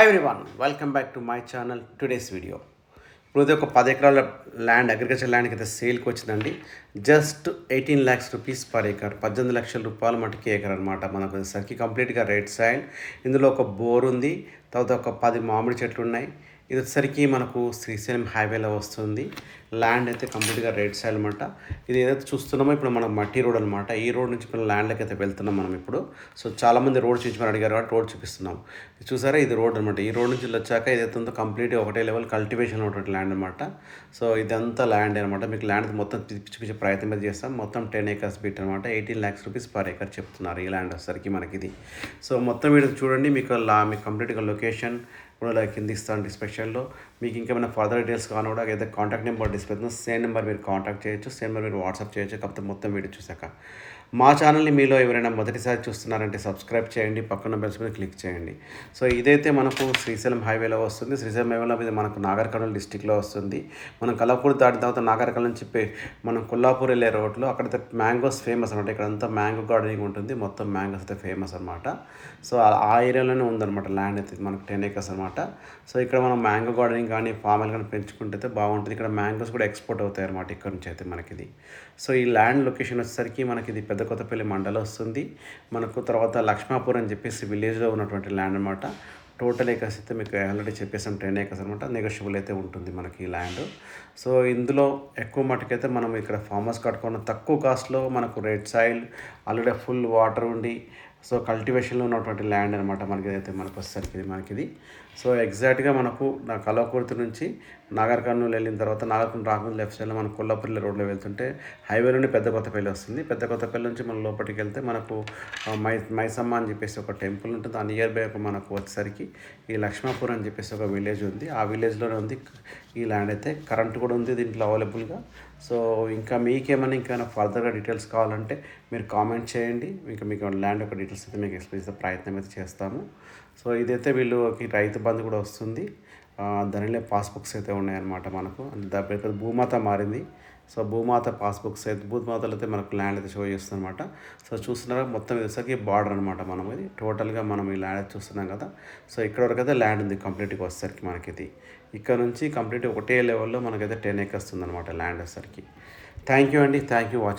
Hi everyone, welcome back to my channel. Today's video ఇప్పుడు ఇది ఒక 10 ఎకరాల ల్యాండ్, అగ్రికల్చర్ ల్యాండ్కి అయితే సేల్కి వచ్చిందండి. Just 18 lakhs rupees per acre, 18 లక్షల రూపాయల మటుకి ఏకర్ అనమాట. మనకు వచ్చేసరికి కంప్లీట్గా రెడ్ సాయిల్, ఇందులో ఒక బోర్ ఉంది, తర్వాత ఒక 10 మామిడి చెట్లు ఉన్నాయి. ఇది వచ్చేసరికి మనకు శ్రీశైలం హైవేలో వస్తుంది. ల్యాండ్ అయితే కంప్లీట్గా రెడ్ సాయిల్ అనమాట. ఇది ఏదైతే చూస్తున్నామో ఇప్పుడు మనం మట్టి రోడ్ అనమాట. ఈ రోడ్ నుంచి ఇప్పుడు ల్యాండ్లోకి అయితే వెళ్తున్నాం మనం ఇప్పుడు. సో చాలామంది రోడ్ చూపించమని అడిగారు కాబట్టి రోడ్ చూపిస్తున్నాం. చూసారా, ఇది రోడ్ అనమాట. ఈ రోడ్ నుంచి వచ్చాక ఏదైతే ఉందో కంప్లీట్గా ఒకటే లెవెల్ కల్టివేషన్ ఉన్నటువంటి ల్యాండ్ అనమాట. సో ఇదంతా ల్యాండ్ అనమాట. మీకు ల్యాండ్ మొత్తం చూపించే ప్రయత్నం అయితే చేస్తాం. మొత్తం 10 acres బిట్ అనమాట. 18 lakhs రూపీస్ పర్ ఏకర్ చెప్తున్నారు ఈ ల్యాండ్ వచ్చేసరికి మనకి ఇది. సో మొత్తం వీడియో చూడండి, మీకు మీకు కంప్లీట్గా లొకేషన్ కూడా కింద ఇస్తాను డిస్క్రిప్షన్లో. మీకు ఇంకేమైనా ఫర్దర్ డీటెయిల్స్ కావాలి కూడా ఏదైతే కాంటాక్ట్ నెంబర్ డిస్ప్లే అవుతుందో సేమ్ నెంబర్ మీరు కాంటాక్ట్ చేయొచ్చు, సేమ్ నెంబర్ మీరు వాట్సాప్ చేయొచ్చు. కాకపోతే మొత్తం వీడియో చూసాక మా ఛానల్ని మీలో ఎవరైనా మొదటిసారి చూస్తున్నారంటే సబ్స్క్రైబ్ చేయండి, పక్కన బెల్స్ మీద క్లిక్ చేయండి. సో ఇదైతే మనకు శ్రీశైలం హైవేలో వస్తుంది. శ్రీశైలం హైవేలో ఇది మనకు నాగర్ కర్నూలు డిస్టిక్లో వస్తుంది. మనం కల్లాపూర్ దాటిన తర్వాత నాగర్ కర్నూలు నుంచి మనం కొల్లాపూర్ వెళ్ళే రోడ్లో అక్కడైతే మ్యాంగోస్ ఫేమస్ అనమాట. ఇక్కడంతా మ్యాంగో గార్డెనింగ్ ఉంటుంది, మొత్తం మ్యాంగోస్ అయితే ఫేమస్ అనమాట. సో ఆ ఏరియాలోనే ఉందన్నమాట ల్యాండ్ అయితే మనకు 10 acres అనమాట. సో ఇక్కడ మనం మ్యాంగో గార్డెనింగ్ కానీ ఫార్మల్ కానీ పెంచుకుంటే అయితే బాగుంటుంది. ఇక్కడ మ్యాంగోస్ కూడా ఎక్స్పోర్ట్ అవుతాయి అనమాట ఇక్కడ నుంచి అయితే మనకి ఇది. సో ఈ ల్యాండ్ లొకేషన్ వచ్చేసరికి మనకి ఇది పెద్ద కొత్తపల్లి మండలం వస్తుంది మనకు. తర్వాత లక్ష్మాపూర్ అని చెప్పేసి విలేజ్లో ఉన్నటువంటి ల్యాండ్ అనమాట. టోటల్ ఏకర్స్ అయితే మీకు ఆల్రెడీ చెప్పేసాం 10 acres అనమాట. నెగోషియబుల్ అయితే ఉంటుంది మనకి ఈ ల్యాండ్. సో ఇందులో ఎక్కువ మటుకైతే మనం ఇక్కడ ఫార్మర్స్ కట్టుకున్న తక్కువ కాస్ట్లో మనకు red soil, already full water ఉండి సో కల్టివేషన్లో ఉన్నటువంటి ల్యాండ్ అనమాట మనకి ఇదైతే మనకు వచ్చేసరికి మనకిది. సో ఎగ్జాక్ట్గా మనకు నా కల్వకుర్తి నుంచి నాగర్ కర్నూలు వెళ్ళిన తర్వాత నాగర్ కర్నూలు రాకుండా లెఫ్ట్ సైడ్లో మనం కొల్లాపల్లి రోడ్లో వెళ్తుంటే హైవే నుండి పెద్ద కొత్తపల్లి వస్తుంది. పెద్ద కొత్తపల్లి నుంచి మనం లోపలికి వెళ్తే మనకు మైసమ్మ అని చెప్పేసి ఒక టెంపుల్ ఉంటుంది. ఆ నియర్ బై మనకు వచ్చేసరికి ఈ లక్ష్మాపూర్ అని చెప్పేసి ఒక విలేజ్ ఉంది. ఆ విలేజ్లోనే ఉంది ఈ ల్యాండ్ అయితే. కరెంట్ కూడా ఉంది దీంట్లో అవైలబుల్గా. సో ఇంకా మీకేమైనా ఇంకేమైనా ఫర్దర్గా డీటెయిల్స్ కావాలంటే మీరు కామెంట్ చేయండి. మీకు ల్యాండ్ యొక్క డీటెయిల్స్ అయితే మీకు ఎక్స్ప్లెయిన్ చేసే ప్రయత్నం అయితే చేస్తాము. సో ఇదైతే వీళ్ళకి రైతు బంధు కూడా వస్తుంది. దానిలో పాస్బుక్స్ అయితే ఉన్నాయన్నమాట మనకు. దాని భూమాత మారింది. సో భూమాత పాస్బుక్స్ అయితే భూమాతలు అయితే మనకు ల్యాండ్ అయితే షో చేస్తుంది అనమాట. సో చూస్తున్నారా, మొత్తం ఇది బార్డర్ అనమాట. మనం ఇది టోటల్గా మనం ఈ ల్యాండ్ చూస్తున్నాం కదా. సో ఇక్కడ వరకు అయితే ల్యాండ్ ఉంది కంప్లీట్గా వచ్చేసరికి మనకి ఇది. ఇక్కడ నుంచి కంప్లీట్ ఒకటే లెవెల్లో మనకైతే 10 acres ఉందన్నమాట ల్యాండ్ వచ్చేసరికి. థ్యాంక్ యూ అండి, థ్యాంక్ యూ వాచింగ్.